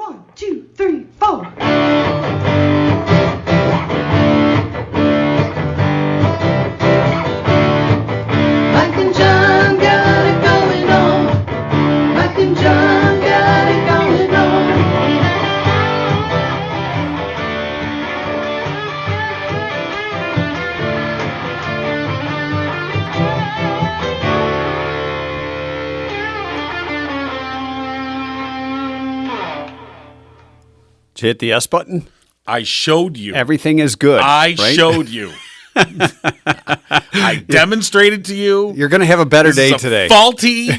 1, 2, 3, 4. Mike and John got it going on. Mike and John got it going on. Did you hit the S button? I showed you. Everything is good. I right? showed you. I demonstrated to you. You're going to have a better day This is a today.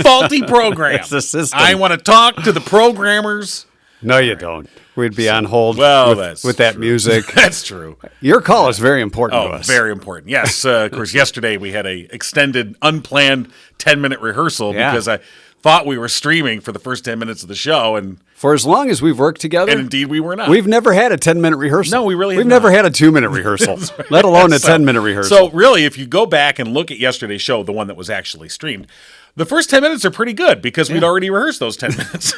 Faulty program. It's the system. I want to talk to the programmers. No, you don't. We'd be on hold Well, with that true. music. That's true. Your call is very important to us. Very important. Yes. Of course, yesterday we had a extended, unplanned 10-minute rehearsal Yeah. because I thought we were streaming for the first 10 minutes of the show, and For as long as we've worked together, indeed we were not. we've never had a 10-minute rehearsal. No, we really have We've never not. had a 2-minute rehearsal, let alone a 10-minute rehearsal. So really, if you go back and look at yesterday's show, the one that was actually streamed, the first 10 minutes are pretty good because we'd already rehearsed those 10 minutes.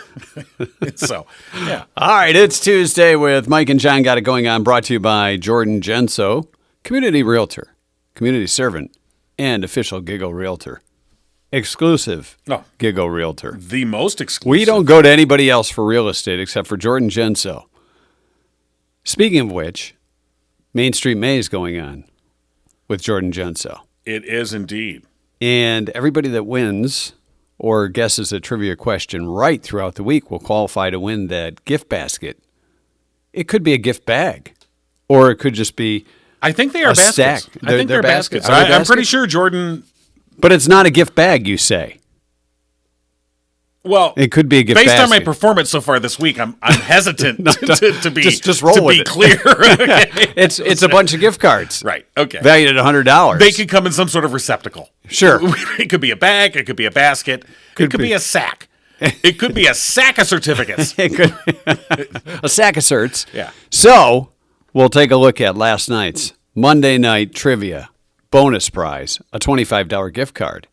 So, yeah. All right, it's Tuesday with Mike and John Got It Going On, brought to you by Jordan Genso, community realtor, community servant, and official Giggle realtor. Exclusive Oh. Giggle realtor. The most exclusive. We don't go to anybody else for real estate except for Jordan Genso. Speaking of which, Main Street May is going on with Jordan Genso. It is indeed. And everybody that wins or guesses a trivia question right throughout the week will qualify to win that gift basket. It could be a gift bag, or it could just be I think they are a baskets. stack. I think they're baskets. Are they I'm pretty baskets? sure Jordan. But it's not a gift bag, you say. Well, It could be a gift based basket. on my performance so far this week, I'm hesitant to be just roll to with be it. clear. Okay. It's a bunch of gift cards. Right. Okay. Valued at $100. They could come in some sort of receptacle. Sure. It could be a bag. It could be a basket. It could be a sack. It could be a sack of certificates. It could a sack of certs. Yeah. So we'll take a look at last night's Monday night trivia bonus prize, a $25 gift card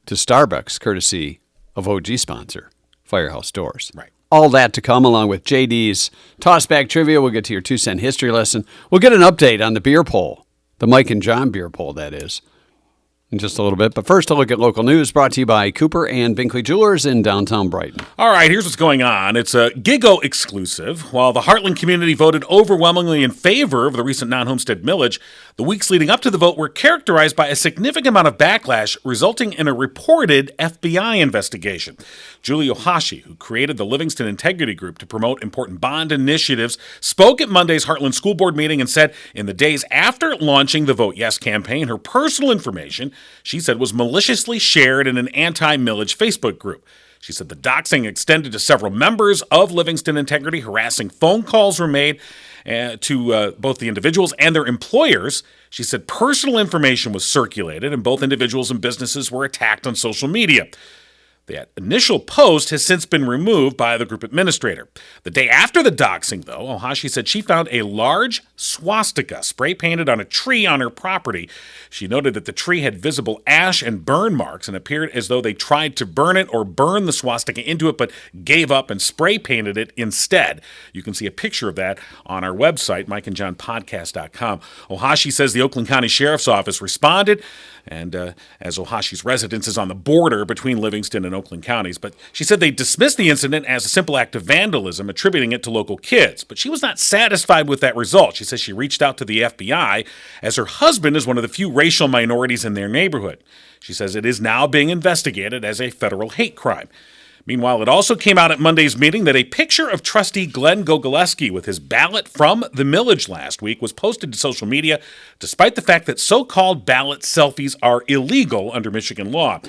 to Starbucks, courtesy of OG sponsor, Firehouse Doors. Right. All that to come, along with JD's Tossback Trivia. We'll get to your 2-cent history lesson. We'll get an update on the beer poll, the Mike and John beer poll, that is, in just a little bit. But first, a look at local news brought to you by Cooper and Binkley Jewelers in downtown Brighton. All right, here's what's going on. It's a Gigo exclusive. While the Heartland community voted overwhelmingly in favor of the recent non-homestead millage, the weeks leading up to the vote were characterized by a significant amount of backlash, resulting in a reported FBI investigation. Julie Ohashi, who created the Livingston Integrity Group to promote important bond initiatives, spoke at Monday's Heartland School Board meeting and said in the days after launching the Vote Yes campaign, her personal information, she said, was maliciously shared in an anti-millage Facebook group. She said the doxing extended to several members of Livingston Integrity. Harassing phone calls were made to both the individuals and their employers. She said personal information was circulated, and both individuals and businesses were attacked on social media. That initial post has since been removed by the group administrator. The day after the doxing, though, Ohashi said she found a large swastika spray painted on a tree on her property. She noted that the tree had visible ash and burn marks and appeared as though they tried to burn it or burn the swastika into it, but gave up and spray painted it instead. You can see a picture of that on our website, mikeandjohnpodcast.com. Ohashi says the Oakland County Sheriff's Office responded, and as Ohashi's residence is on the border between Livingston and Oakland counties, but she said they dismissed the incident as a simple act of vandalism, attributing it to local kids. But she was not satisfied with that result. She says she reached out to the FBI, as her husband is one of the few racial minorities in their neighborhood. She says it is now being investigated as a federal hate crime. Meanwhile, it also came out at Monday's meeting that a picture of trustee Glenn Gogolewski with his ballot from the millage last week was posted to social media, despite the fact that so-called ballot selfies are illegal under Michigan law.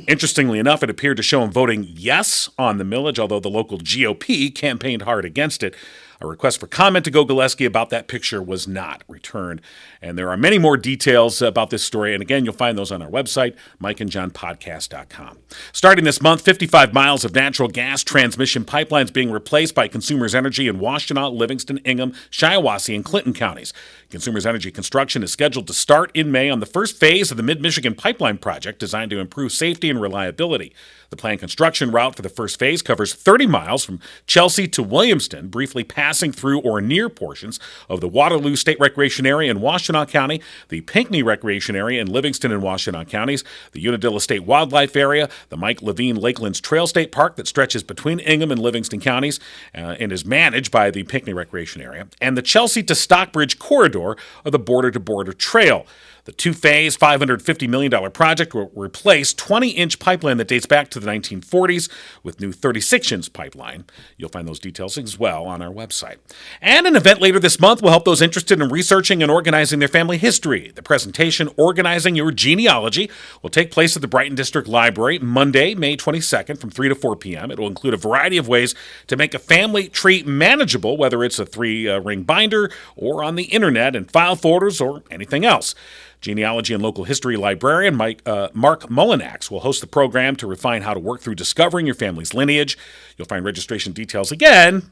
Interestingly enough, it appeared to show him voting yes on the millage, although the local GOP campaigned hard against it. A request for comment to Go Gillespie about that picture was not returned. And there are many more details about this story. And again, you'll find those on our website, mikeandjohnpodcast.com. Starting this month, 55 miles of natural gas transmission pipelines being replaced by Consumers Energy in Washtenaw, Livingston, Ingham, Shiawassee, and Clinton counties. Consumers Energy construction is scheduled to start in May on the first phase of the Mid-Michigan Pipeline Project designed to improve safety and reliability. The planned construction route for the first phase covers 30 miles from Chelsea to Williamston, briefly passing through or near portions of the Waterloo State Recreation Area in Washtenaw County, the Pinckney Recreation Area in Livingston and Washtenaw counties, the Unadilla State Wildlife Area, the Mike Levine Lakelands Trail State Park that stretches between Ingham and Livingston counties and is managed by the Pinckney Recreation Area, and the Chelsea to Stockbridge corridor of the Border to Border Trail. The two-phase, $550 million project will replace 20-inch pipeline that dates back to the 1940s with new 36-inch pipeline. You'll find those details as well on our website. And an event later this month will help those interested in researching and organizing their family history. The presentation, Organizing Your Genealogy, will take place at the Brighton District Library Monday, May 22nd from 3 to 4 p.m. It will include a variety of ways to make a family tree manageable, whether it's a three-ring binder or on the internet in file folders or anything else. Genealogy and local history librarian Mark Mullinax will host the program to refine how to work through discovering your family's lineage. You'll find registration details again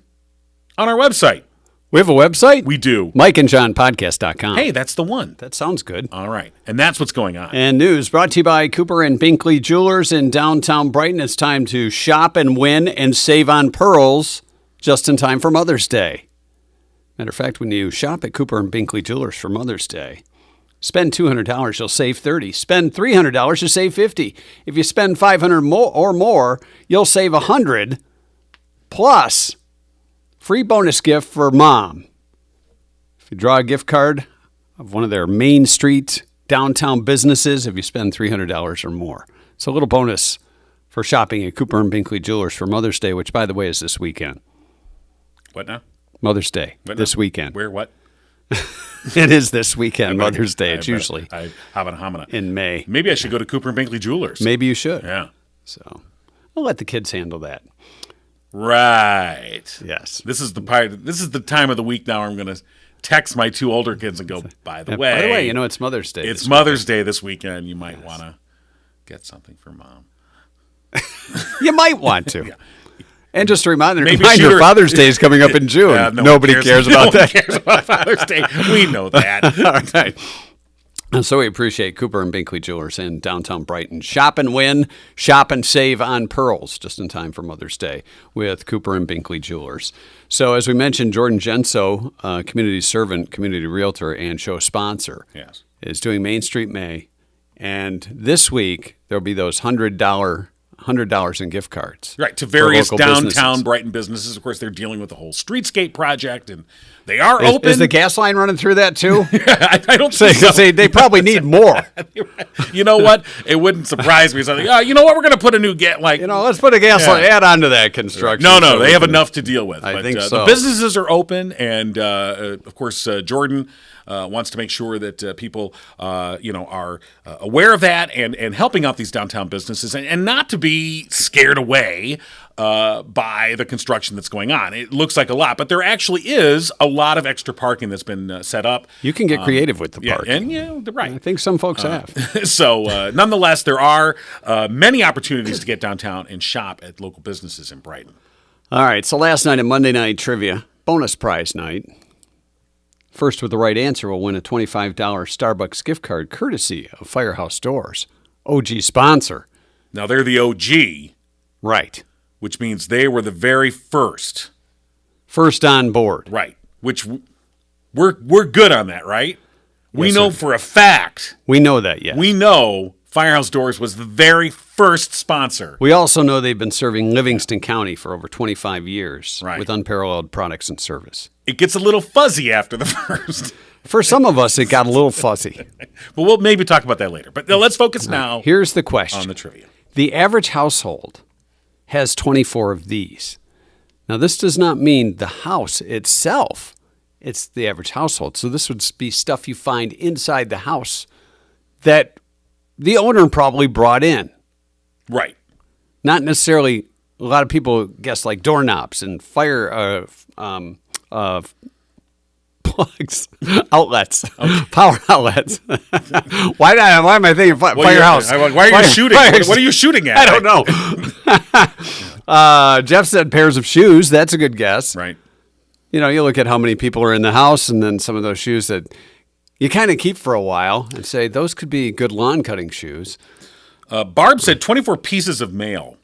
on our website. We have a website? We do. mikeandjohnpodcast.com. Hey, that's the one. That sounds good. All right. And that's what's going on. And news brought to you by Cooper and Binkley Jewelers in downtown Brighton. It's time to shop and win and save on pearls just in time for Mother's Day. Matter of fact, when you shop at Cooper and Binkley Jewelers for Mother's Day, spend $200, you'll save $30. Spend $300, you'll save $50. If you spend $500 or more, you'll save $100. Plus, free bonus gift for Mom. If you draw a gift card of one of their Main Street downtown businesses, if you spend $300 or more. So a little bonus for shopping at Cooper and Binkley Jewelers for Mother's Day, which, by the way, is this weekend. What now? Mother's Day, What this now? weekend. Where, what? It is this weekend, Mother's Day. It's usually in May. Maybe I should go to Cooper and Binkley Jewelers. Maybe you should. Yeah. So I'll let the kids handle that. Right. Yes. This is the time of the week now where I'm going to text my two older kids and go, by the way, it's Mother's Day. It's Mother's Day this weekend. You might want to get something for Mom. You might want to. Yeah. And just a reminder, shoot her- Father's Day is coming up in June. Yeah, no Nobody one cares about that. No one cares about Father's Day. We know that. All right. And so we appreciate Cooper and Binkley Jewelers in downtown Brighton. Shop and win, shop and save on pearls just in time for Mother's Day with Cooper and Binkley Jewelers. So as we mentioned, Jordan Genso, community servant, community realtor, and show sponsor, Yes. is doing Main Street May. And this week, there'll be those $100 in gift cards. Right, to various for local downtown businesses. Brighton businesses. Of course, they're dealing with the whole streetscape project, and they are open. Is the gas line running through that too? I don't think so. They probably need more. You know what? It wouldn't surprise me. Something. You know what? We're going to put a new Let's put a gas line, add on to that construction. No, so they have enough to deal with. I But, think so. The businesses are open, and of course, Jordan wants to make sure that people, are aware of that and helping out these downtown businesses, and not to be scared away by the construction that's going on. It looks like a lot, but there actually is a lot of extra parking that's been set up. You can get creative with the park. They're right. I think some folks have. So, nonetheless, there are many opportunities to get downtown and shop at local businesses in Brighton. All right, so last night at Monday Night Trivia, bonus prize night. First with the right answer will win a $25 Starbucks gift card courtesy of Firehouse Doors, OG sponsor. Now, they're the OG, Right. which means they were the very first. First on board. Right. Which we're good on that, right? We Yes, know sir. for a fact. We know that, yes. We know Firehouse Doors was the very first sponsor. We also know they've been serving Livingston County for over 25 years Right. with unparalleled products and service. It gets a little fuzzy after the first. For some of us, it got a little fuzzy. But we'll maybe talk about that later. But let's focus now Here's the question. on the trivia. The average household has 24 of these. Now, this does not mean the house itself. It's the average household. So this would be stuff you find inside the house that the owner probably brought in. Right. Not necessarily, a lot of people guess like doorknobs and plugs, outlets, power outlets. Why am I thinking firehouse? Why are you shooting? What are you shooting at? I don't know. Jeff said pairs of shoes. That's a good guess. Right. You know, you look at how many people are in the house, and then some of those shoes that you kind of keep for a while and say, those could be good lawn cutting shoes. Barb said 24 pieces of mail.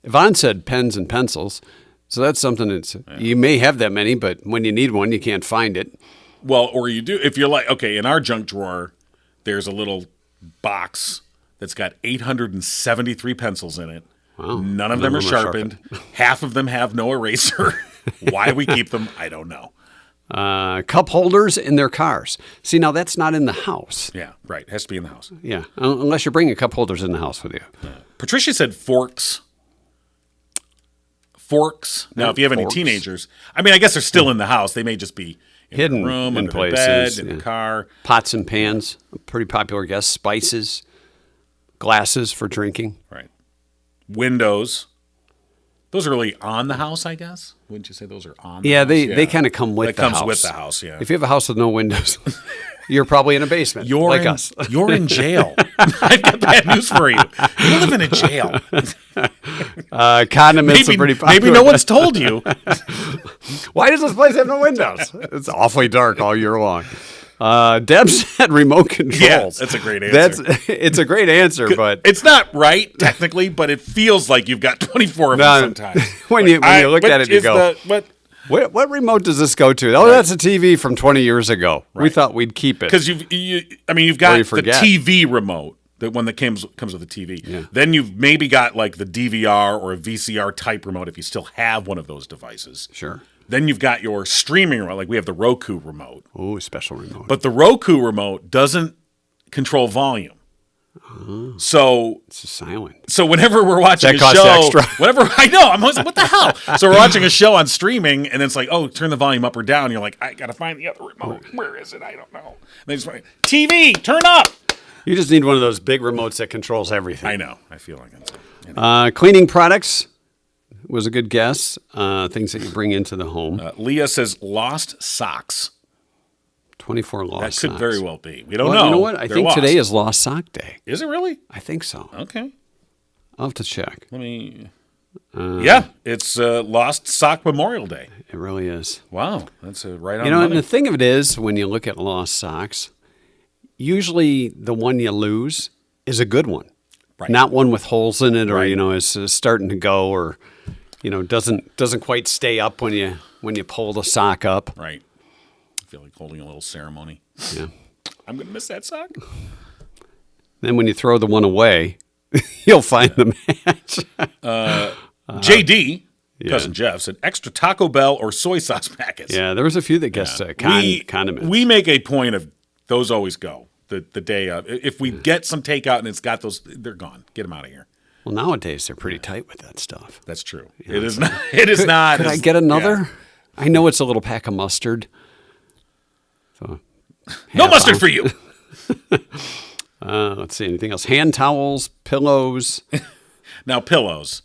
Yvonne said pens and pencils. So that's something you may have that many, but when you need one, you can't find it. Well, or you do. If you're like, okay, in our junk drawer, there's a little box that's got 873 pencils in it. Wow. None of them are sharpened. Half of them have no eraser. Why we keep them, I don't know. Cup holders in their cars. See, now that's not in the house. Yeah, right. It has to be in the house. Yeah, unless you're bringing cup holders in the house with you. Patricia said forks. Forks. Now, if you have any Forks. teenagers, I mean, I guess they're still in the house. They may just be in Hidden the room, in under places, the bed, in yeah. the car. Pots and pans, a pretty popular guess. Spices, glasses for drinking. Right. Windows. Those are really on the house, I guess. Wouldn't you say those are on the Yeah, house? they kind of come with the house. That comes with the house, yeah. If you have a house with no windows, you're probably in a basement, like us. You're in jail. I've got bad news for you. You live in a jail. Condiments are pretty popular. Maybe no one's told you. Why does this place have no windows? It's awfully dark all year long. Deb said remote controls. Yeah, that's a great answer. It's a great answer, but It's not right, technically, but it feels like you've got 24 of them sometimes. when you look at it, you go, what? what remote does this go to? Oh, that's a TV from 20 years ago. We Right. thought we'd keep it. Because you've got you the forget. TV remote, the one that comes with the TV. Yeah. Then you've maybe got like the DVR or a VCR type remote if you still have one of those devices. Sure. Then you've got your streaming remote, like we have the Roku remote. Ooh, special remote. But the Roku remote doesn't control volume. So it's silent. so whenever we're watching That a costs show, extra. whenever I know, I'm always like, what the hell? So we're watching a show on streaming, and it's like, oh, turn the volume up or down. You're like, I gotta find the other remote. Where is it? I don't know. And they just like, TV, turn up. You just need one of those big remotes that controls everything. I know. I feel like it's. Cleaning products was a good guess. Things that you bring into the home. Leah says lost socks. 24 lost That could socks. very well be. We don't Well, know. you know what? I They're think lost. today is Lost Sock Day. Is it really? I think so. Okay. I'll have to check. Let me. Yeah, it's Lost Sock Memorial Day. It really is. Wow, that's right on. You know, and money. the thing of it is, when you look at lost socks, usually the one you lose is a good one, Right. not one with holes in it, or Right. is starting to go, or doesn't quite stay up when you pull the sock up. Right. I feel like holding a little ceremony. Yeah. I'm gonna miss that sock. Then when you throw the one away, you'll find the match. JD, cousin Jeff, said extra Taco Bell or soy sauce packets. Yeah, there was a few that guessed condiments. We make a point of those always go the day of. If we get some takeout and it's got those, they're gone. Get them out of here. Well, nowadays they're pretty tight with that stuff. That's true. It is not. It is not. Could I get another? I know it's a little pack of mustard. So, No half mustard ounce. for you. Let's see, anything else? Hand towels, pillows. Now pillows.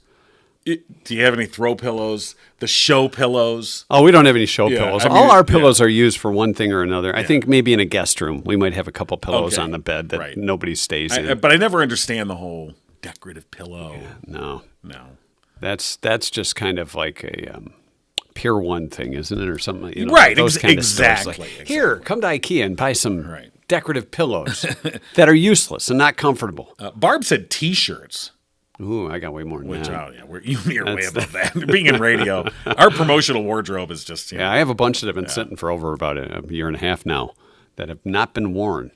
Do you have any throw pillows? The show pillows? Oh, we don't have any show pillows. I mean, All our pillows are used for one thing or another. I think maybe in a guest room, we might have a couple pillows Okay. on the bed that Right. nobody stays in. But I never understand the whole decorative pillow. No, No. that's just kind of like a Pier 1 thing, isn't it, or something? You know, Right, those kind of stores. exactly, Like, here, come to IKEA and buy some Right. decorative pillows that are useless and not comfortable. Barb said T-shirts. Ooh, I got way more than Which, that. you're way above that. Being in radio, our promotional wardrobe is just, Yeah, I have a bunch that have been sitting for over about a year and a half now that have not been worn.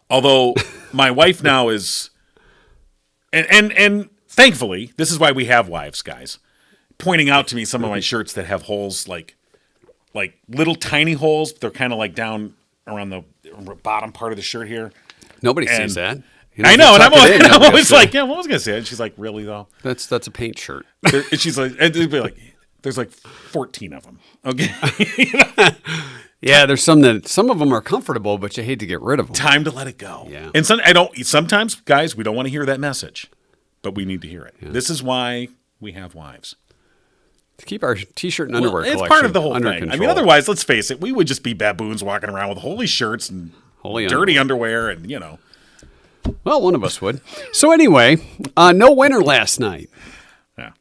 Although my wife now is, and thankfully, this is why we have wives, guys, pointing out to me some of my shirts that have holes, like little tiny holes. They're kind of like down around the bottom part of the shirt here. Nobody And- sees that. I know, and I'm always, nobody will see like, it. yeah, what was I gonna say? And she's like, really though? That's a paint shirt. And she's like, it'd be like, there's like 14 of them. Okay, Yeah, there's some of them are comfortable, but you hate to get rid of them. time to let it go. Yeah. And sometimes, guys, we don't want to hear that message, but we need to hear it. This is why we have wives. To keep our T-shirt and underwear It's collection part of the whole under thing. control. I mean, otherwise, let's face it, we would just be baboons walking around with holy shirts and Holy dirty underwear and, Well, one of us would. So anyway, no winner last night. Yeah.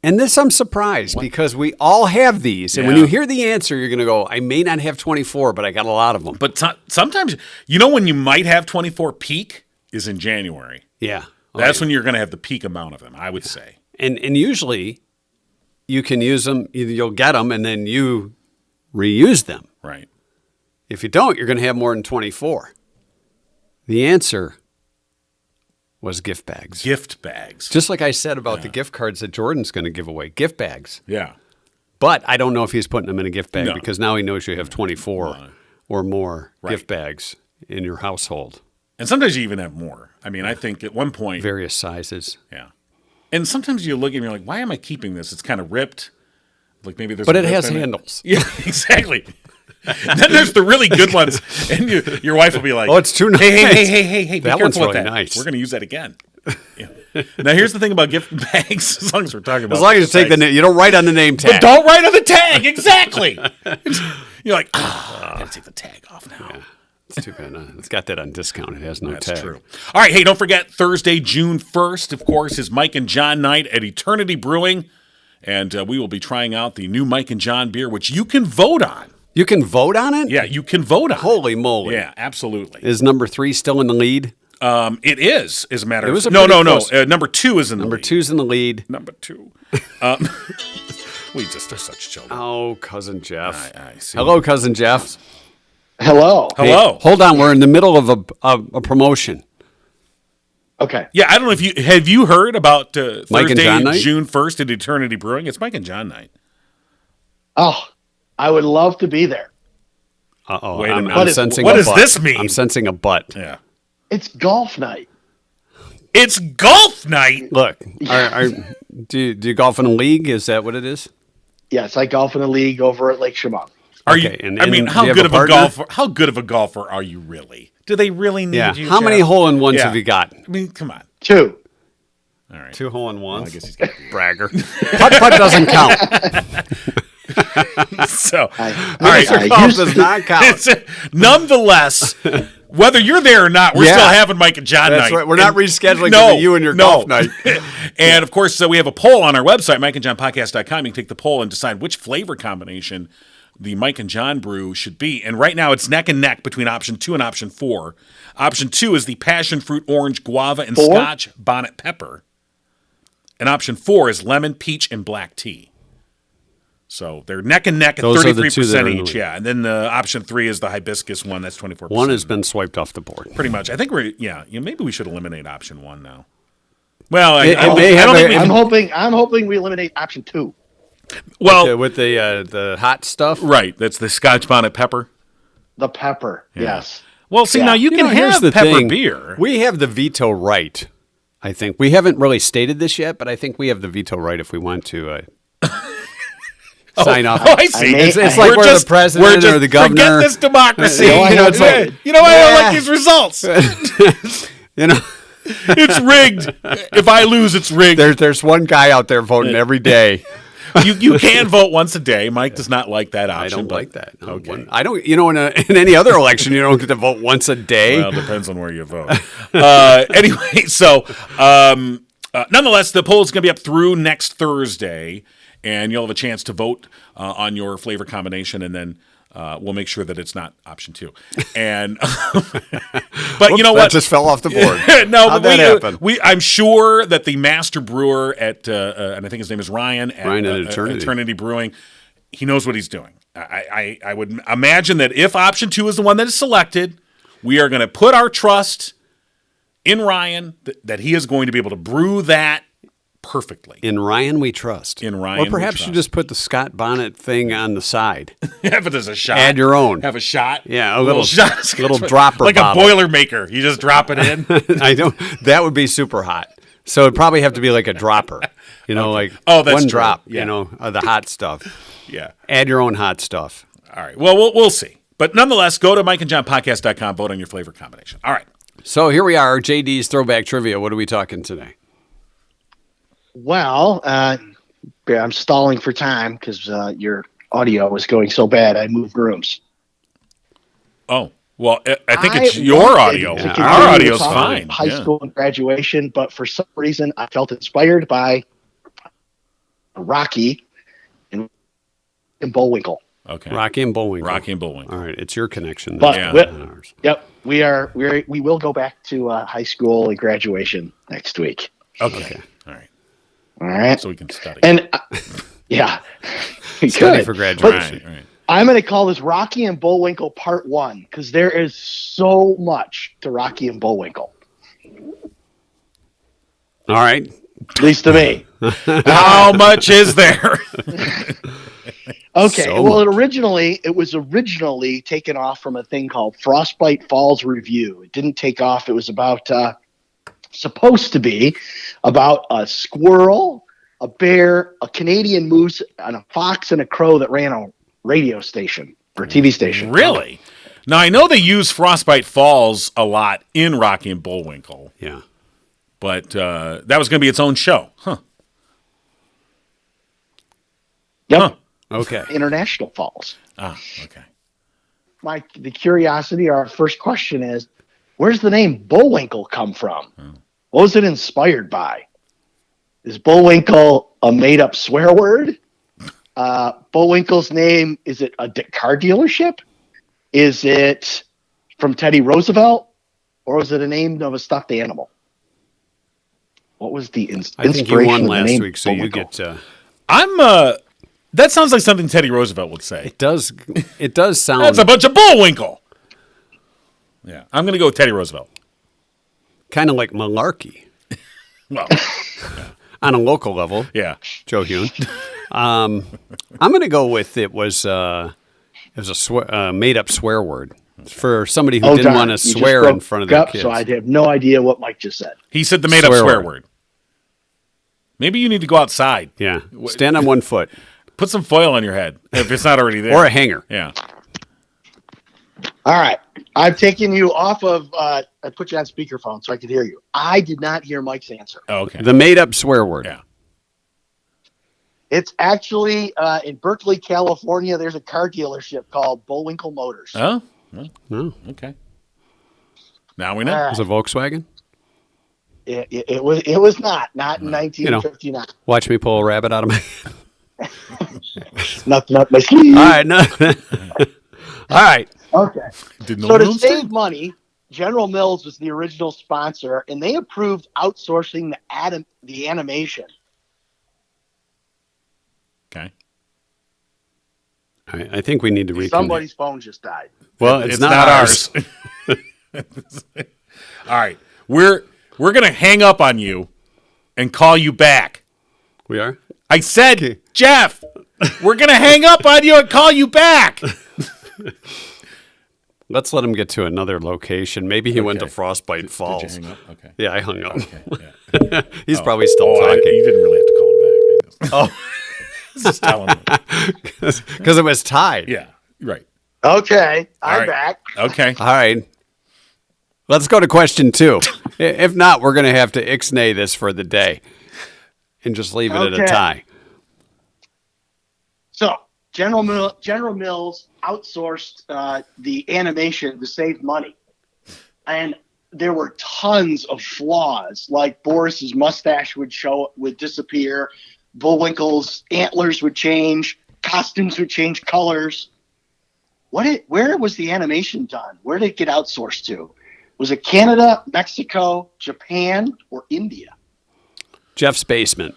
And this I'm surprised because we all have these. And when Yeah. you hear the answer, you're going to go, I may not have 24, but I got a lot of them. But sometimes, when you might have 24 peak is in January. Yeah. That's when you're going to have the peak amount of them, I would say. And usually you can use them, you'll get them, and then you reuse them. Right. If you don't, you're going to have more than 24. The answer was gift bags. Gift bags. Just like I said about the gift cards that Jordan's going to give away, gift bags. Yeah. But I don't know if he's putting them in a gift bag No. because now he knows you have 24 or more Right. gift bags in your household. And sometimes you even have more. I mean, I think at one point. Various sizes. Yeah. And sometimes you look and you're like, why am I keeping this? It's kind of ripped. Like maybe there's. But a it rip has in handles. Yeah, exactly. And then there's the really good ones, and your wife will be like, Oh, it's too nice. Hey, be That careful one's with really that. nice. We're going to use that again." Yeah. Now here's the thing about gift bags. As long as we're talking about, As long as you take the name, you don't write on the name tag. but don't write on the tag. Exactly. You're like, I got to take the tag off now. Yeah. It's too bad. It's got that on discount. It has no That's tag. true. All right, hey, don't forget Thursday, June 1st, of course, is Mike and John night at Eternity Brewing, and we will be trying out the new Mike and John beer, which you can vote on. You can vote on it? Yeah, you can vote on. Holy moly. Yeah, absolutely. Is number 3 still in the lead? It is, as a matter of was a no. pretty close- Number 2 is in the Number lead. 2's in the lead. Number 2. We just are such children. Oh, Cousin Jeff. I see. Hello, Cousin Jeff. Hello. Hello. Hey, hold on. We're in the middle of a promotion. Okay. Yeah, I don't know if have you heard about Mike and Thursday, John night? June 1st at Eternity Brewing? It's Mike and John night. Oh, I would love to be there. Uh-oh. Wait a I'm minute. sensing What a does butt. this mean? I'm sensing a butt. Yeah. It's golf night. It's golf night. Look, do you golf in a league? Is that what it is? Yes, I golf in a league over at Lake Chemung. Are Okay, you? and- I mean, and how do you have good a of a partner? golfer? How good of a golfer are you really? Do they really need Yeah. you? How many Jeff? hole-in-ones Yeah. have you got? I mean, come on. 2. All right. 2 hole-in-ones. I guess he's got bragger. Putt doesn't count. so. All I right. Golf used does to- not count. Nonetheless, whether you're there or not, we're Yeah. still having Mike and John That's night. right. We're not rescheduling No, you and your no. golf night. And of course, we have a poll on our website, mikeandjohnpodcast.com. You can take the poll and decide which flavor combination the Mike and John brew should be. And right now, it's neck and neck between option 2 and option 4. Option 2 is the passion fruit, orange, guava, and 4? Scotch bonnet pepper. And option 4 is lemon, peach, and black tea. So they're neck and neck at Those are the two that 33% are in the each. lead. Yeah. And then the option 3 is the hibiscus one. That's 24%. One has been swiped off the board. Pretty much. I think maybe we should eliminate option 1 now. Well, It I may have don't a- think we I'm hoping we eliminate option 2. well, With the hot stuff. right. That's the Scotch bonnet pepper. The pepper. Yes. Well, see, Yeah. now you can here's have the pepper thing. beer. We have the veto right. I think we haven't really stated this yet, but I think we have the veto right if we want to sign off. Oh, I see. may- It's like We're we're just- the president we're just, or the governor. Forget this democracy. You know, I know, it's like- I don't Yeah. like these results. You know, It's rigged. If I lose, it's rigged. there's one guy out there voting every day. You can vote once a day. Mike does not like that option. I don't but- like that. No, Okay. I don't. You know, in any other election, you don't get to vote once a day. Well, it depends on where you vote. Anyway, so nonetheless, the poll is going to be up through next Thursday, and you'll have a chance to vote on your flavor combination, and then we'll make sure that it's not option 2. And but you know that what? just fell off the board. No, How'd but that happen? I'm sure that the master brewer at, and I think his name is Ryan at Eternity. Brewing, he knows what he's doing. I would imagine that if option 2 is the one that is selected, we are going to put our trust in Ryan that he is going to be able to brew that perfectly. In Ryan, we trust. In Ryan, or we perhaps you trust. just put the Scott Bonnet thing on the side. Have it as a shot. Add your own. Have a shot. Yeah, a little shot. little dropper like bottle. a Boilermaker. You just drop it in. I don't. That would be super hot. So it'd probably have to be like a dropper. You know, like Oh, that's one true. drop. Yeah. You know, of the hot stuff. Yeah. Add your own hot stuff. All right. Well, we'll see. But nonetheless, go to mikeandjohnpodcast.com, vote on your flavor combination. All right. So here we are, JD's Throwback Trivia. What are we talking today? Well, I'm stalling for time because your audio was going so bad. I moved rooms. Oh, well, I think it's I your wanted audio. to Yeah, continue Our to audio's talk fine. High Yeah. school and graduation, but for some reason, I felt inspired by Rocky and Bullwinkle. Okay. Rocky and Bullwinkle. Rocky and Bullwinkle. All right, it's your connection. But Yeah. not ours. yep, we will go back to high school and graduation next week. Okay. All right. All right, So we can study. and yeah, we Study could. for All graduation. right. I'm going to call this Rocky and Bullwinkle Part 1 because there is so much to Rocky and Bullwinkle, All right. at least to me. How much is there? Okay, So well, much. it was originally taken off from a thing called Frostbite Falls Review. It didn't take off. It was about supposed to be about a squirrel, a bear, a Canadian moose, and a fox and a crow that ran a radio station or TV station. Really? Now, I know they use Frostbite Falls a lot in Rocky and Bullwinkle, Yeah. but that was going to be its own show. Huh. Yep, Huh. Okay. International Falls. Ah, okay. The curiosity, our first question is, where's the name Bullwinkle come from? What was it inspired by? Is Bullwinkle a made-up swear word? Bullwinkle's name, is it a car dealership? Is it from Teddy Roosevelt? Or was it a name of a stuffed animal? What was the inspiration I think you won of the last name week, so Bullwinkle? you get. I'm that sounds like something Teddy Roosevelt would say. It does. It does sound. That's a bunch of Bullwinkle. Yeah, I'm going to go with Teddy Roosevelt. kind of like malarkey Well, on a local level. yeah. Joe Hune. I'm going to go with it was a made up swear word for somebody who didn't darn. want You to just swear in broke front of their up, kids. So I have no idea what Mike just said. He said the made up Swear swear word. word. Maybe you need to go outside. Yeah, stand on one foot Put some foil on your head if it's not already there. or a hanger. Yeah. All right. I've taken you off of, I put you on speakerphone so I could hear you. I did not hear Mike's answer. Oh, okay. The made up swear word. Yeah. It's actually in Berkeley, California. There's a car dealership called Bullwinkle Motors. Oh. Well, No, okay. Now we know. All right. it was a Volkswagen. It was not in 1959. Watch me pull a rabbit out of my. Nothing up my sleeve. All right, no. All right. Okay. Did So to Mills save money, General Mills was the original sponsor, and they approved outsourcing the animation. Okay. All right. I think we need to reconvene. Somebody's phone just died. Well, it's not ours. All right. We're gonna hang up on you and call you back. We are. I said, Jeff, we're gonna hang up on you and call you back. Let's let him get to another location. Maybe he went to Okay. Frostbite Falls. Did you hang up? Okay. Yeah, I hung up. Okay. Yeah. He's probably still You talking didn't really have to call him back. Oh. Just tell him. because it was tied. Yeah. Right. Okay, All I'm right. back. Okay. All right. Let's go to question 2. If not, we're going to have to ixnay this for the day and just leave it at a Okay. tie. So General Mills outsourced the animation to save money, and there were tons of flaws. Like Boris's mustache would disappear, Bullwinkle's antlers would change, costumes would change colors. Where was the animation done? Where did it get outsourced to? Was it Canada, Mexico, Japan, or India? Jeff's basement.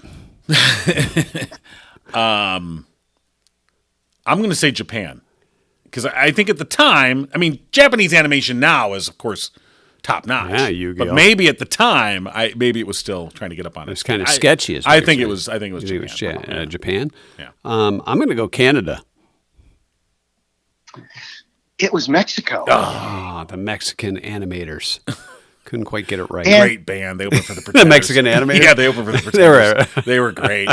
I'm going to say Japan. Because I think at the time, I mean, Japanese animation now is, of course, top notch. Yeah, Yu-Gi-Oh. But maybe at the time, maybe it was still trying to get up on it. It's kind of sketchy. Is what I you're think it saying. was. I think it was You think Japan. it was Japan? Yeah. I'm going to go Canada. It was Mexico. Ah, the Mexican animators. Couldn't quite get it right. And- Great band. They opened for the Pretenders. Mexican animators? Yeah, they opened for the They were- Pretenders. They were great.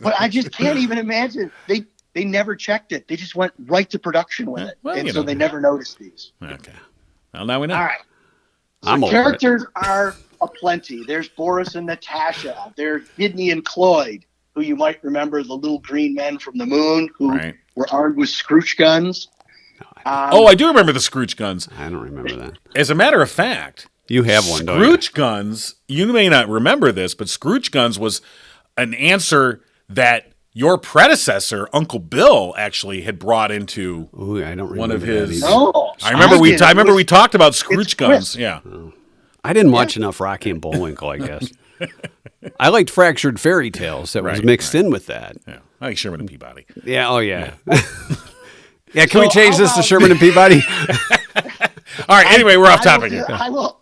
But I just can't even imagine. They never checked it. They just went right to production with it. Well, and you so know. they never noticed these. Okay. Well, now we know. All right. I'm So over it. characters are aplenty. There's Boris and Natasha. There's Bidney and Cloyd. who you might remember, the little green men from the moon who Right. were armed with Scrooge guns. I do remember the Scrooge guns. I don't remember that. As a matter of fact, You have one, don't you? Scrooge guns, you may not remember this, but Scrooge guns was an answer that your predecessor, Uncle Bill, actually had brought into Ooh, I don't remember one of that his. either. No, I remember we talked about Scrooge it's guns. crisp. Yeah. I didn't watch enough Rocky and Bullwinkle, I guess. I liked Fractured Fairy Tales that was Right, mixed in with that. Yeah. I like Sherman and Peabody. Yeah, oh yeah. Yeah, can we So change how this to about- Sherman and Peabody? All right. Anyway, we're off I will topic do- here.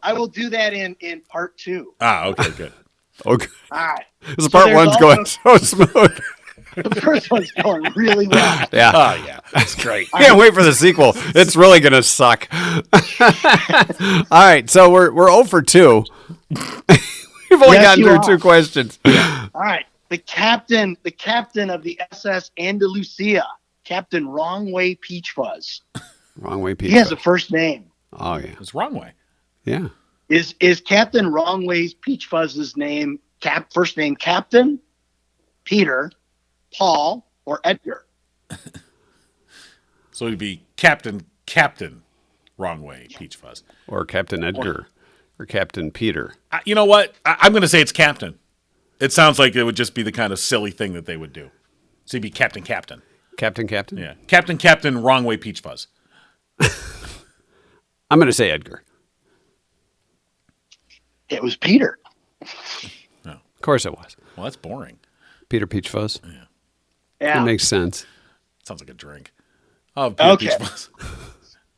I will do that in part 2. Okay, good. Okay. All right. This So part there's one's going so smooth. The first one's going really well. Yeah. Oh, yeah. That's great. Can't wait for the sequel. It's really going to suck. All right, so we're 0 for 2. We've only Yes, gotten you through are. 2 questions. All right. The captain of the SS Andalusia, Captain Wrong Way Peach Fuzz. Wrong way, He Peter. has a first name. Oh yeah, It's the wrong way. yeah. Is Captain Wrong Way's Peach Fuzz's name first name Captain, Peter, Paul, or Edgar? So it'd be Captain, wrong way, Peach Fuzz. Or Captain Edgar, or Captain Peter. You know what? I'm going to say it's Captain. It sounds like it would just be the kind of silly thing that they would do. So it'd be Captain. Captain. Yeah. Captain, wrong way, Peach Fuzz. I'm going to say Edgar. It was Peter. Of course it was. Well, that's boring. Peter Peach Fuzz. Yeah. It makes sense. Sounds like a drink. Oh, Peter Okay. Peach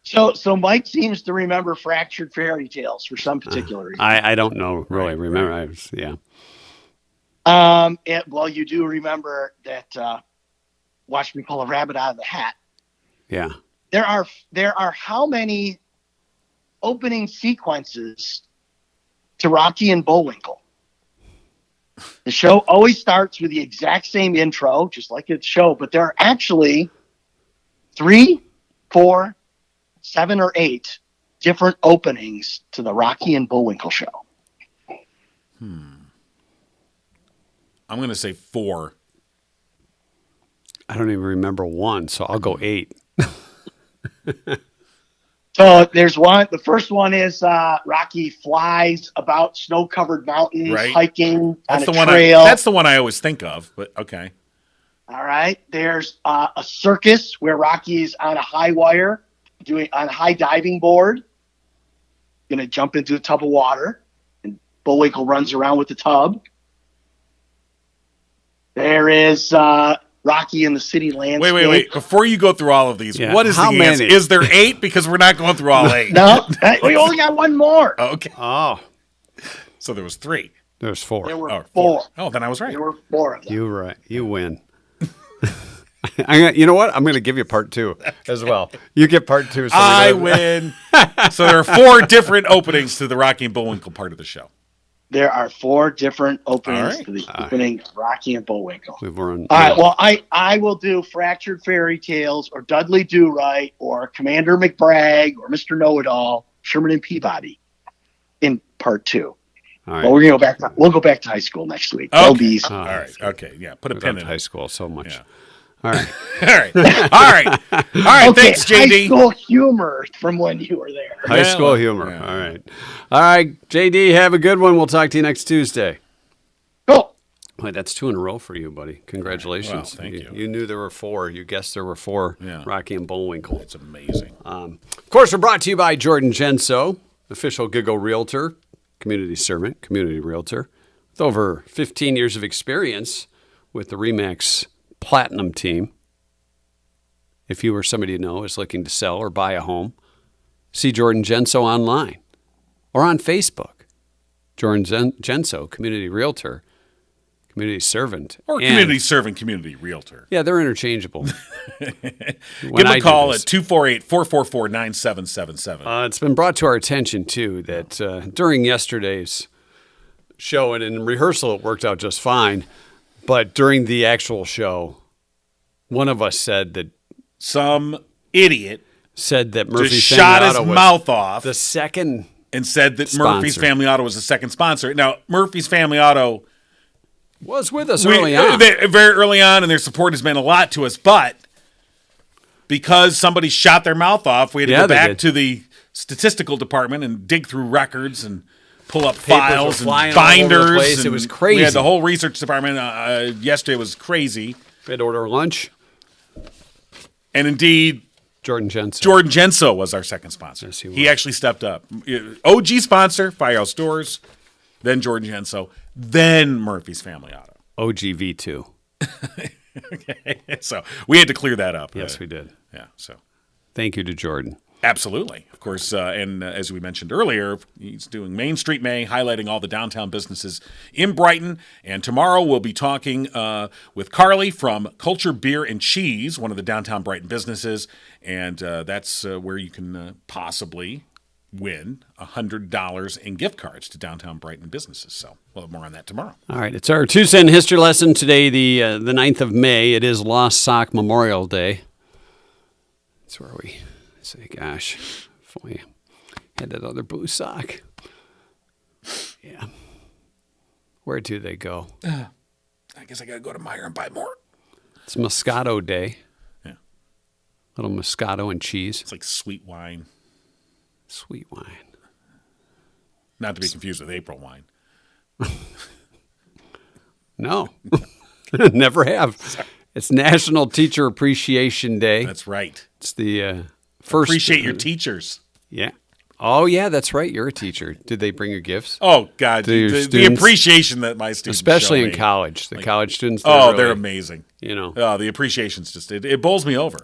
Fuzz. So Mike seems to remember Fractured Fairy Tales for some particular reason. I don't know really remember. Yeah. Well, you do remember that. Watch me pull a rabbit out of the hat. Yeah. There are how many opening sequences to Rocky and Bullwinkle? The show always starts with the exact same intro, just like its show, but there are actually 3, 4, 7, or 8 different openings to the Rocky and Bullwinkle show. I'm going to say 4. I don't even remember one, so I'll go 8. So there's one. The first one is Rocky flies about snow-covered mountains, Right. hiking That's on the a one. trail. That's the one I always think of. But okay. All right. There's a circus where Rocky's on a high wire, on a high diving board, going to jump into a tub of water, and Bullwinkle runs around with the tub. There is Rocky in the city landscape. Wait. Before you go through all of these, Yeah. what is How the answer? many? Is there 8? Because we're not going through all 8. No, we only got one more. Okay. Oh, So there was 3. there's 4. There were Oh, 4. Oh, then I was right. There were 4 of them. You right. You win. You know what? I'm going to give you part 2 as well. You get part 2. So I win. So there are 4 different openings to the Rocky and Bullwinkle part of the show. There are 4 different openings All right. to the opening of Rocky and Bullwinkle. We've run. All right. Well, I will do Fractured Fairy Tales or Dudley Do-Right or Commander McBragg or Mr. Know-It-All, Sherman and Peabody in part 2. All right. Well, we'll go back to high school next week. Okay. That'll be easy. All right. Okay. Yeah. Put a We've pin done in high it. school so much. Yeah. All right. All right. All right. All right. Okay, Thanks, high JD. school humor from when you were there. High Yeah, school well, humor. yeah. All right. All right. JD, have a good one. We'll talk to you next Tuesday. Cool. Wait, that's 2 in a row for you, buddy. Congratulations. Well, thank you. You knew there were 4. You guessed there were 4. Yeah. Rocky and Bullwinkle. It's amazing. Of course, we're brought to you by Jordan Genso, official Giggle Realtor, community servant, community realtor, with over 15 years of experience with the RE/MAX Platinum team. If you or somebody you know is looking to sell or buy a home, see Jordan Genso online or on Facebook. Jordan Genso, community realtor, community servant. Or And- community servant, community realtor. Yeah, they're interchangeable. Give them a call at 248-444-9777. It's been brought to our attention, too, that during yesterday's show and in rehearsal, it worked out just fine. But during the actual show, one of us said that Some idiot Murphy's just shot Family his Auto was mouth off the second. and said that Murphy's sponsor. Family Auto was the second sponsor. Now, Murphy's Family Auto Was with us early on. Very early on, and their support has meant a lot to us. But because somebody shot their mouth off, we had to go back to the statistical department and dig through records and pull up files and binders. It was crazy. We had the whole research department. Yesterday was crazy. We had to order lunch. And indeed, Jordan Genso was our second sponsor. Yes, he actually stepped up. OG sponsor, Firehouse Doors, then Jordan Genso, then Murphy's Family Auto. OGV2. Okay. So we had to clear that up. Yes, we did. Yeah. So thank you to Jordan. absolutely, of course. And as we mentioned earlier, he's doing Main Street May, highlighting all the downtown businesses in Brighton. And tomorrow we'll be talking with Carly from Culture Beer and Cheese, one of the downtown Brighton businesses. And that's where you can possibly win $100 in gift cards to downtown Brighton businesses. So we'll have more on that tomorrow. All right, it's our 2-cent history lesson today, the 9th of May. It is Lost Sock Memorial Day. That's where we say, gosh, if we had that other blue sock. Yeah. Where do they go? I guess I got to go to Meijer and buy more. It's Moscato Day. Yeah. Little Moscato and cheese. It's like sweet wine. Sweet wine. Not to be confused with April wine. No. Never have. Sorry. It's National Teacher Appreciation Day. That's right. It's the first. Appreciate your teachers. Yeah. Oh, yeah, that's right. You're a teacher. Did they bring you gifts? Oh, God. To your The students? appreciation that my students Especially show in me. college. The Like, college students. Oh, really, they're amazing. You know. Oh, the appreciation's just, it bowls me over.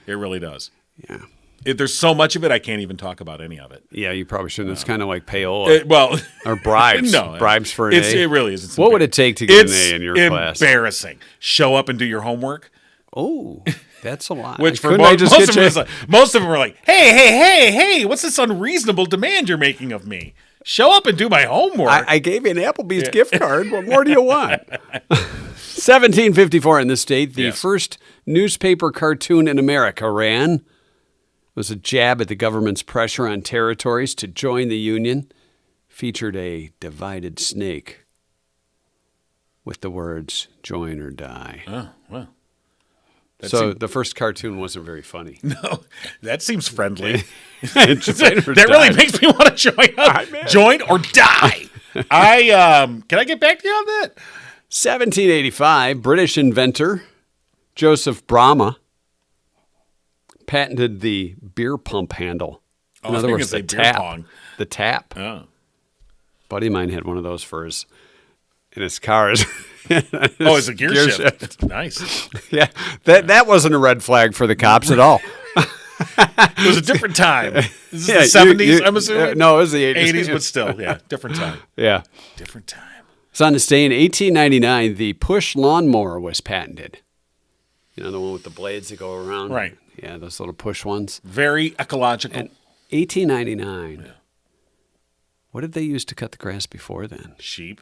It really does. Yeah. There's so much of it, I can't even talk about any of it. Yeah, you probably shouldn't. It's kind of like payola. Well, or bribes. no. Bribes for an A. It really is. It's What would it take to get an A in your class? It's embarrassing. Show up and do your homework. Oh, that's a lot. Which for Couldn't I just most get of most of them were like, hey, what's this unreasonable demand you're making of me? Show up and do my homework. I gave you an Applebee's gift card. What more do you want? 1754 in this state, the Yes. first newspaper cartoon in America ran. It was a jab at the government's pressure on territories to join the Union. Featured a divided snake with the words, join or die. Oh, well. So the first cartoon wasn't very funny. No, that seems friendly. Join or That die. really makes me want to join up. Join or die. Can I get back to you on that? 1785, British inventor Joseph Brahma patented the beer pump handle. Oh, In I other was words, the gonna say beer tap. pong. The tap. Oh. Buddy of mine had one of those in his car. Oh, it's a gear shift. Nice. Yeah, that wasn't a red flag for the cops at all. It was a different time. Is this Yeah, the 70s, I'm assuming? No, it was the 80s. 80s, but still, yeah, different time. Yeah. Different time. So on this day in 1899, the push lawnmower was patented. You know, the one with the blades that go around? Right. Yeah, those little push ones. Very ecological. And 1899. Yeah. What did they use to cut the grass before then? Sheep.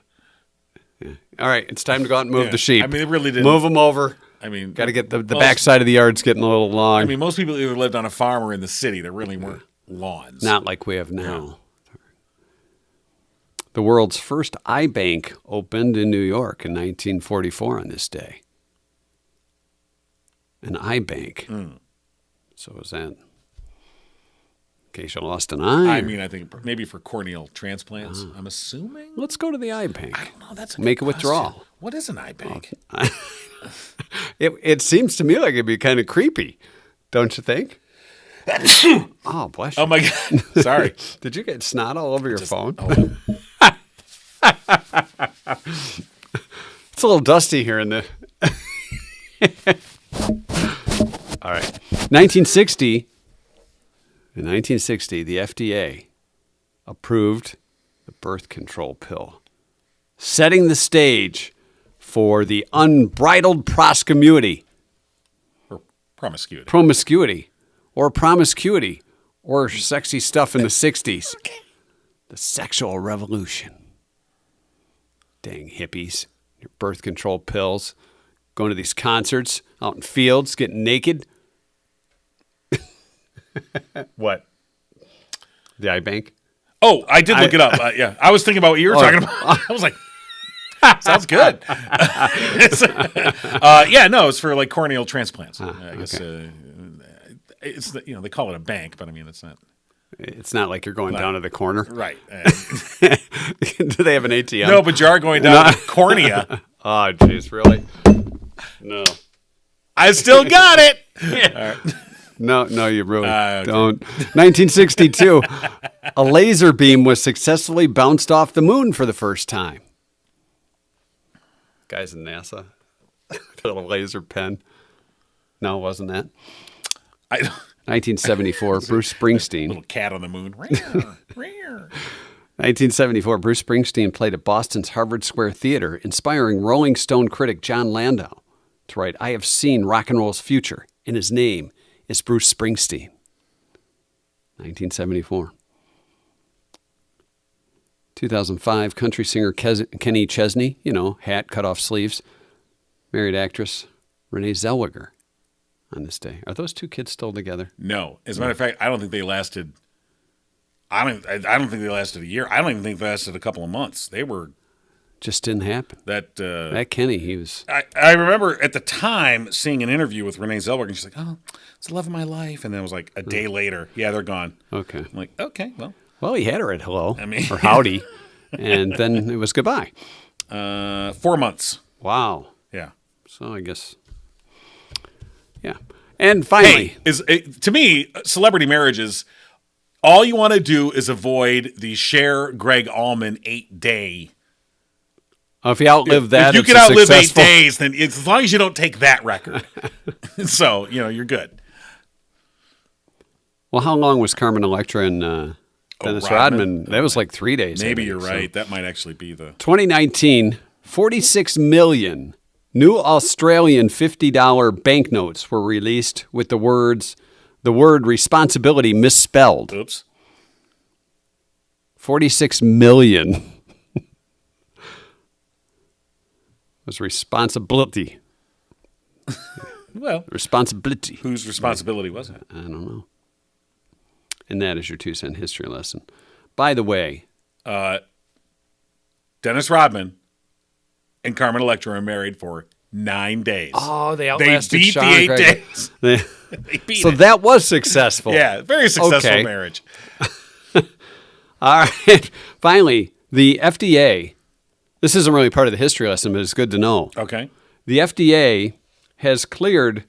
Yeah. All right, it's time to go out and move Yeah. the sheep. I mean, it really didn't. Move them over. I mean, Got to get the backside of the yard's getting a little long. I mean, most people either lived on a farm or in the city. There really weren't lawns. Not like we have now. The world's first eye bank opened in New York in 1944 on this day. An eye bank. So was that in case you lost an eye? I mean, I think maybe for corneal transplants, I'm assuming. Let's go to the eye bank. I don't know. That's a Make good a withdrawal. question. What is an eye bank? It seems to me like it'd be kind of creepy, don't you think? Oh, bless you. Oh, my God. Sorry. Did you get snot all over your phone? It's a little dusty here in the... All right. 1960, in 1960, the FDA approved the birth control pill, setting the stage for the unbridled promiscuity, Or promiscuity. or sexy stuff in the 60s. The sexual revolution. Dang hippies, your birth control pills, going to these concerts out in fields, getting naked. What? The eye bank? Oh, I did look it up. Yeah. I was thinking about what you were talking about. I was like, Sounds good. It's for like corneal transplants. I guess it's they call it a bank, but I mean it's not. It's not like you're going down to the corner. Right. Do they have an ATM? No, but you are going down to the cornea. Oh, jeez, really? No. I still got it. No, you really don't. 1962, a laser beam was successfully bounced off the moon for the first time. Guys in NASA, a laser pen. No, it wasn't that. 1974, Bruce Springsteen. Little cat on the moon. 1974, Bruce Springsteen played at Boston's Harvard Square Theater, inspiring Rolling Stone critic John Landau to write, "I have seen rock and roll's future, and his name is Bruce Springsteen." 1974. 2005, country singer Kenny Chesney, hat, cut off sleeves, married actress Renee Zellweger on this day. Are those two kids still together? No. As a matter of fact, I don't think they lasted. I don't think they lasted a year. I don't even think they lasted a couple of months. They were. Just didn't happen. That Kenny, he was. I remember at the time seeing an interview with Renee Zellweger, and she's like, "Oh, it's the love of my life," and then it was like a day later, yeah, they're gone. Okay. I'm like, okay, well. Well, he had her at hello or howdy, and then it was goodbye. 4 months. Wow. Yeah. So I guess. Yeah. And finally, to me, celebrity marriages. All you want to do is avoid the Cher Greg Allman 8-day. If you outlive that, if you can outlive 8 days, then as long as you don't take that record, so you're good. Well, how long was Carmen Electra and Dennis Rodman? That was like 3 days. Maybe you're right. That might actually be the 2019. 46 million new Australian $50 banknotes were released with the word responsibility misspelled. Oops. 46 million. Was responsibility. Well, responsibility. Whose responsibility was it? I don't know. And that is your 2-cent history lesson. By the way, Dennis Rodman and Carmen Electra are married for 9 days. Oh, they outlasted beat Sean the 8 Gregor. days. They beat so it. that was successful. Yeah, very successful marriage. All right. Finally, the FDA. This isn't really part of the history lesson, but it's good to know. Okay. The FDA has cleared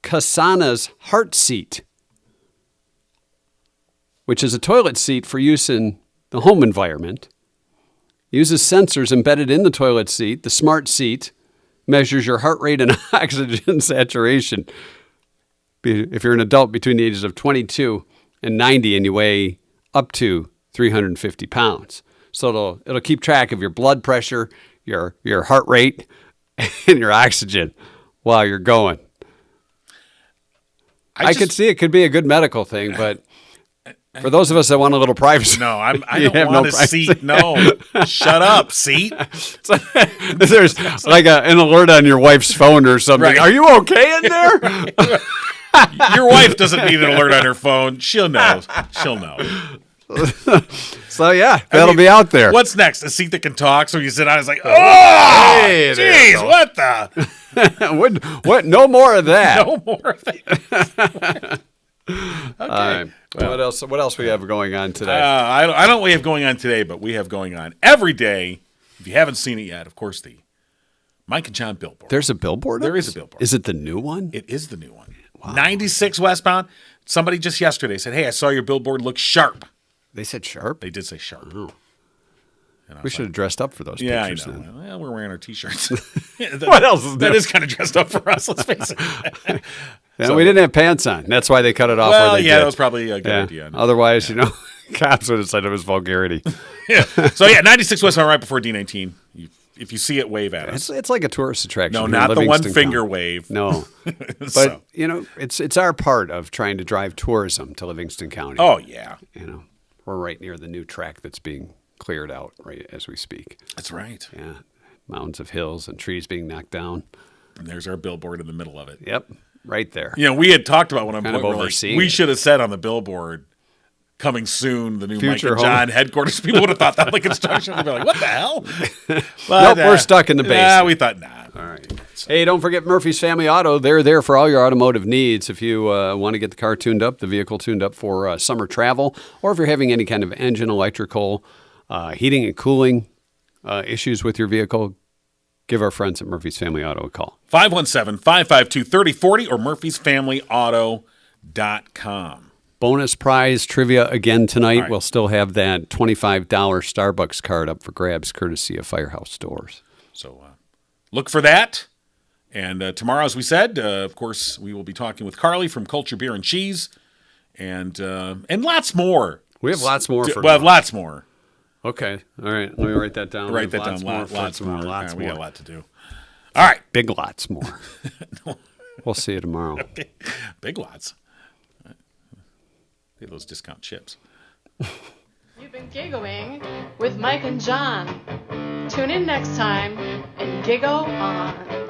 Kasana's Heart Seat, which is a toilet seat for use in the home environment. It uses sensors embedded in the toilet seat. The smart seat measures your heart rate and oxygen saturation. If you're an adult between the ages of 22 and 90 and you weigh up to 350 pounds. So it'll keep track of your blood pressure, your heart rate, and your oxygen while you're going. I could see it could be a good medical thing, but for those of us that want a little privacy. No, I don't want a seat. No. Shut up, seat. There's like an alert on your wife's phone or something. Right. Are you okay in there? Your wife doesn't need an alert on her phone. She'll know. So, yeah, that'll be out there. What's next? A seat that can talk so you sit on it, it's like, oh, hey, jeez, what the? what? No more of that. No more of that. Okay. Well, what else we have going on today? I don't we have going on today, but we have going on every day. If you haven't seen it yet, of course, the Mike and John billboard. There's a billboard? There is a billboard. Is it the new one? It is the new one. Wow. 96 westbound. Somebody just yesterday said, hey, I saw your billboard look sharp. They said sharp? They did say sharp. Oh. We should have dressed up for those yeah, pictures. I know. Then. Well, we're wearing our T-shirts. What else is that is kind of dressed up for us, let's face it. Yeah, we didn't have pants on. That's why they cut it off where they did. That was probably a good idea. Otherwise, cops would have said it was vulgarity. Yeah. So, 96 westbound right before D19. If you see it, wave at us. It's like a tourist attraction. No, not the one-finger wave. No. But, it's our part of trying to drive tourism to Livingston County. Oh, yeah. We're right near the new track that's being cleared out right as we speak. That's right. Yeah. Mountains of hills and trees being knocked down. And there's our billboard in the middle of it. Yep. Right there. We had talked about one kind of overseeing we should have said on the billboard, coming soon, the new Future Mike and home. John headquarters. People would have thought that like construction. They'd be like, what the hell? Nope, we're stuck in the basement. Yeah, we thought, nah. All right. Hey, don't forget Murphy's Family Auto. They're there for all your automotive needs. If you want to get the car tuned up, the vehicle tuned up for summer travel, or if you're having any kind of engine, electrical, heating and cooling issues with your vehicle, give our friends at Murphy's Family Auto a call. 517-552-3040 or murphysfamilyauto.com. Bonus prize trivia again tonight. right. We'll still have that $25 Starbucks card up for grabs, courtesy of Firehouse Stores. So look for that. And tomorrow, as we said, of course, we will be talking with Carly from Culture Beer and Cheese, and lots more. We have lots more for We'll have now. lots more. Okay. All right. Let me write that down. Write We that have down. Lots more. Lots Yeah, more. we got a lot to do. All right. Big lots more. We'll see you tomorrow. Big lots. Get those discount chips. You've been giggling with Mike and John. Tune in next time and giggle on.